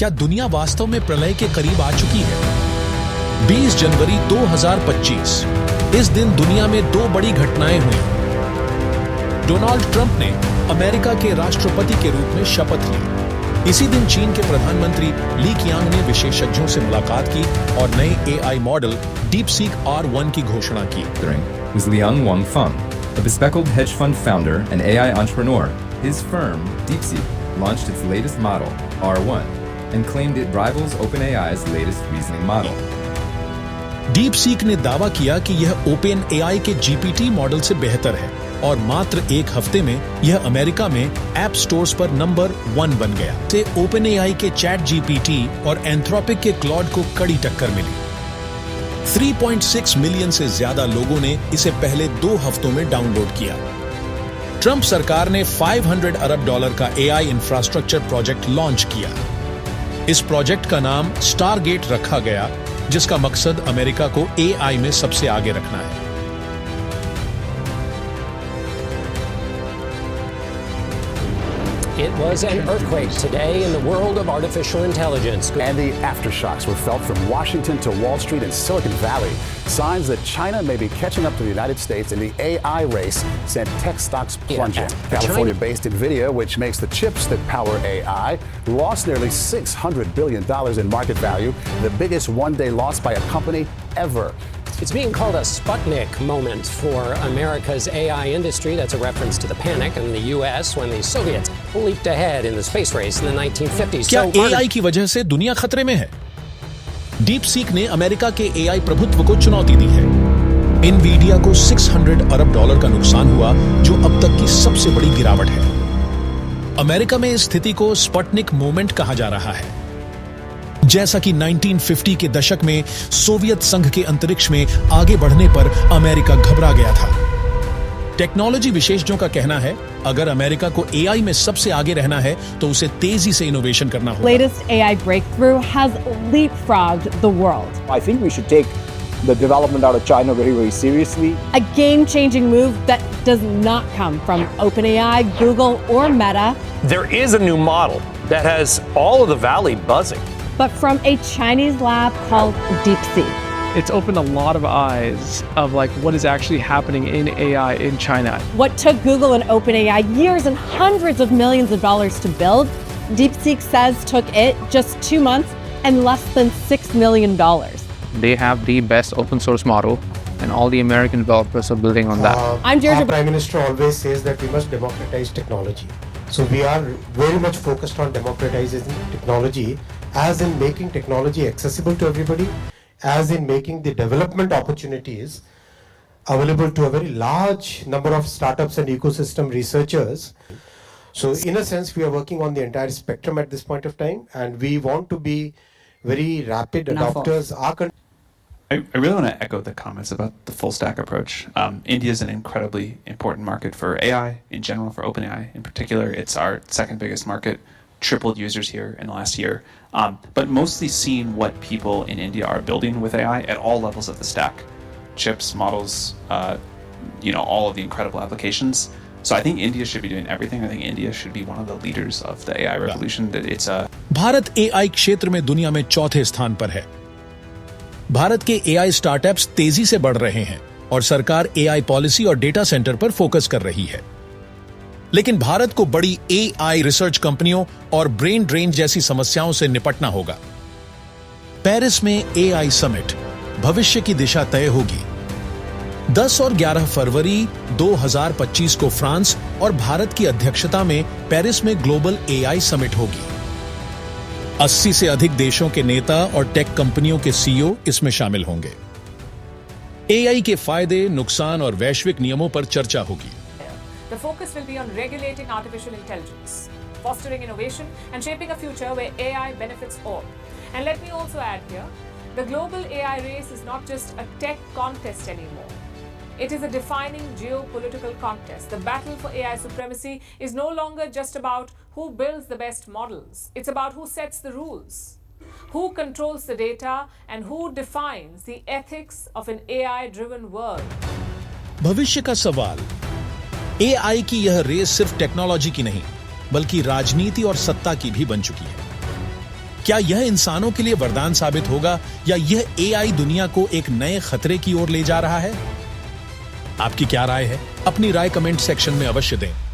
क्या दुनिया वास्तव में प्रलय के करीब आ चुकी है? 20 जनवरी 2025 इस दिन दुनिया में दो बड़ी घटनाएं हुई। डोनाल्ड ट्रंप ने अमेरिका के राष्ट्रपति के रूप में शपथ ली। इसी दिन चीन के प्रधानमंत्री ली कियांग ने विशेषज्ञों से मुलाकात की और नए एआई मॉडल DeepSeek R1 की घोषणा की। Was Liang Wangfeng, a bespectacled hedge fund founder and AI entrepreneur. His firm, DeepSeek, launched its latest model, R1, and claimed it rivals OpenAI's latest reasoning model. DeepSeek ने दावा किया कि यह OpenAI के GPT model से बेहतर है और मात्र एक हफ्ते में यह अमेरिका में ऐप स्टोर्स पर नंबर 1 बन गया। से OpenAI के ChatGPT और Anthropic के Claude को कड़ी टक्कर मिली। 3.6 मिलियन से ज्यादा लोगों ने इसे पहले 2 हफ्तों में डाउनलोड किया। ट्रंप सरकार ने $500 अरब का AI इंफ्रास्ट्रक्चर प्रोजेक्ट लॉन्च किया। इस प्रोजेक्ट का नाम स्टारगेट रखा गया, जिसका मकसद अमेरिका को AI में सबसे आगे रखना है। It was an earthquake today in the world of artificial intelligence. And the aftershocks were felt from Washington to Wall Street and Silicon Valley. Signs that China may be catching up to the United States in the AI race sent tech stocks plunging. California-based NVIDIA, which makes the chips that power AI, lost nearly $600 billion in market value, the biggest one-day loss by a company ever. It's being called a Sputnik moment for America's AI industry. That's a reference to the panic in the US when the Soviets leaped ahead in the space race in the 1950s. क्या AI की वजह से दुनिया खतरे में है? DeepSeek ने America के AI प्रभुत्व को चुनौती दी है। Nvidia को $600 अरब का नुकसान हुआ, जो अब तक की सबसे बड़ी गिरावट है। अमेरिका में इस स्थिति को स्पटनिक मोमेंट कहा जा रहा है। जैसा कि 1950 के दशक में सोवियत संघ के अंतरिक्ष में आगे बढ़ने पर अमेरिका घबरा गया था। टेक्नोलॉजी विशेषज्ञों का कहना है, अगर अमेरिका को AI में सबसे आगे रहना है तो उसे तेजी से इनोवेशन करना होगा। Latest AI breakthrough has leapfrogged the world. I think we should take the development out of China very, very seriously. A game-changing move that does not come from OpenAI, Google, or Meta. There is a new model that has all of the valley buzzing. But from a Chinese lab called DeepSeek. It's opened a lot of eyes of what is actually happening in AI in China. What took Google and OpenAI years and hundreds of millions of dollars to build, DeepSeek says took it just 2 months and less than $6 million. They have the best open source model, and all the American developers are building on that. Our Prime Minister always says that we must democratize technology. So we are very much focused on democratizing technology, as in making technology accessible to everybody, as in making the development opportunities available to a very large number of startups and ecosystem researchers. So in a sense, we are working on the entire spectrum at this point of time, and we want to be very rapid adopters. I really want to echo the comments about the full stack approach. India is an incredibly important market for AI in general, for OpenAI in particular. It's our second biggest market, tripled users here in the last year. But mostly seeing what people in India are building with AI at all levels of the stack. Chips, models, all of the incredible applications. So I think India should be doing everything. I think India should be one of the leaders of the AI revolution. That it's a Bharat AI क्षेत्र में दुनिया में चौथे स्थान पर है। भारत के AI startups तेजी से बढ़ रहे हैं और सरकार AI पॉलिसी और डेटा सेंटर पर फोकस कर रही है। लेकिन भारत को बड़ी AI रिसर्च कंपनियों और ब्रेन ड्रेन जैसी समस्याओं से निपटना होगा। पेरिस में AI समिट, भविष्य की दिशा तय होगी। 10 और 11 फरवरी 2025 को फ्रांस और भारत की अध्यक्षता में पेरिस में ग्लोबल AI समिट होगी। 80 से अधिक देशों के नेता और टेक कंपनियों के CEO इसमें शामिल होंगे। AI के फायदे, नुकसान और वैश्विक नियमों पर चर्चा होगी। The focus will be on regulating artificial intelligence, fostering innovation, and shaping a future where AI benefits all. And let me also add here, the global AI race is not just a tech contest anymore. It is a defining geopolitical contest. The battle for AI supremacy is no longer just about who builds the best models. It's about who sets the rules, who controls the data, and who defines the ethics of an AI-driven world. भविष्य का सवाल, AI की यह race सिर्फ technology की नहीं, बल्कि राजनीति और सत्ता की भी बन चुकी है। क्या यह इंसानों के लिए वरदान साबित होगा या यह एआई दुनिया को एक नए खतरे की ओर ले जा रहा है? आपकी क्या राय है? अपनी राय कमेंट सेक्शन में अवश्य दें।